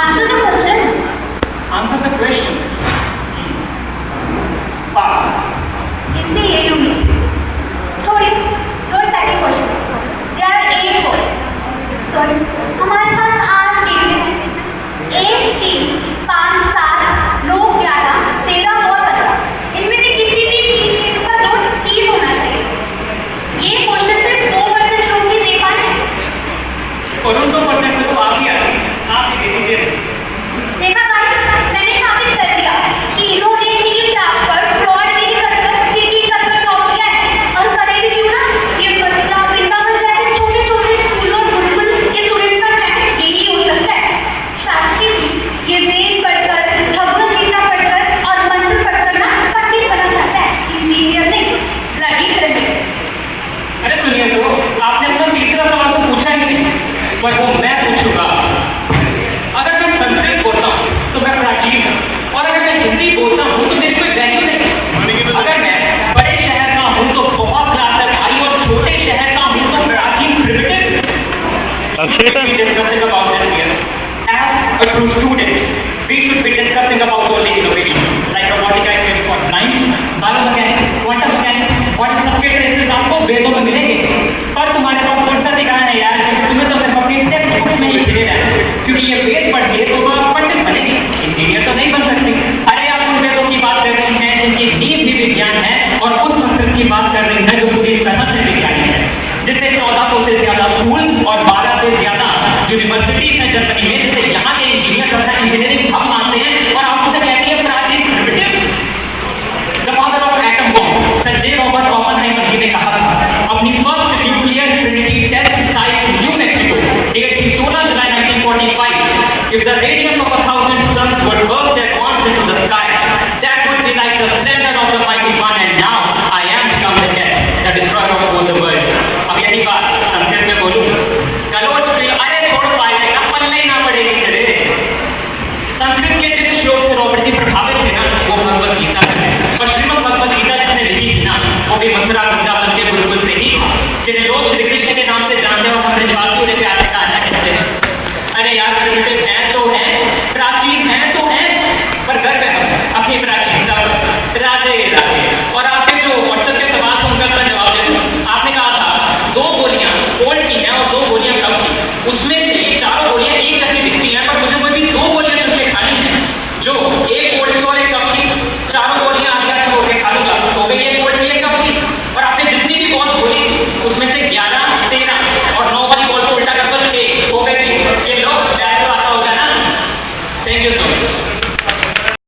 Answer the question. Answer the question. Pass. इनसे यही उम्मीद थी। छोड़िए, your second question is, there are 8 words. Sorry, हमारे पास 8 टेबल हैं। 1, 3, 5, 7, 9, 11, 13 और 15। इनमें से किसी भी 3 टेबल का जोड़ 30 होना चाहिए। ये क्वेश्चन सिर्फ 2% लोग ही दे पाए। और उन 2% में तो आप ही आते हैं, आप ही दे दीजिए। देखा गाइस, मैंने साबित कर दिया कि इन्होंने टीम टॉप कर फ्रॉड भी नहीं कर चीटिंग कर टॉप किया है। और करे भी क्यों ना, ये मथुरा वृंदावन जैसे छोटे छोटे स्कूलों और गुरुकुल के स्टूडेंट्स का स्टैंडर्ड यही हो सकता है। शास्त्री जी, ये वेद पढ़कर, भगवद गीता पढ़कर और मंत्र पढ़कर ना पंडित बना जाता है, इंजीनियर नहीं, ब्लडी क्रिमिनल। अरे सुनिए, तो आपने अपना तीसरा सवाल तो पूछा ही नहीं, पर वो मैं पूछूंगा आपसे। अगर मैं संस्कृत बोलता हूँ तो मैं प्राचीन हूँ, और अगर मैं हिंदी बोलता हूँ तो मेरी कोई वैल्यू नहीं। अगर मैं बड़े शहर का हूँ तो बहुत क्लास है भाई, और छोटे शहर का हूँ तो प्राचीन primitive. Discussing about this here. As a true student, we should be discussing about only innovations like robotica equipment for blinds, biomechanics, quantum mechanics, और इन सबके ट्रेसेस आपको वेदों में मिलेंगे। पर तुम्हारे पास फुर्सत ही कहाँ है यार, क्योंकि तुम्हें तो सिर्फ अपनी टेक्स्ट बुक्स में ही घिरे रहना है। क्योंकि ये वेद पढ़ के तो आप पंडित बनेंगे, इंजीनियर तो नहीं बन सकते। अरे आप उन वेदों की बात कर रही हैं जिनकी नींव ही विज्ञान है, और उस संस्कृत की बात कर रही हैं जो पूरी तरह से वैज्ञानिक है, जिसे 1400 से ज्यादा स्कूल और 12 से ज्यादा यूनिवर्सिटीज हैं जर्मनी में, जिसे यहाँ के इंजीनियर अपना इंजीनियरिंग हब मानते हैं, और आप उसे कहती है प्राचीन primitive. The father of atom bomb sir J Robert Oppenheimer ji ने कहा था अपनी first nuclear Trinity test site New Mexico, date थी 16 जुलाई 1945, इफ द रेडियस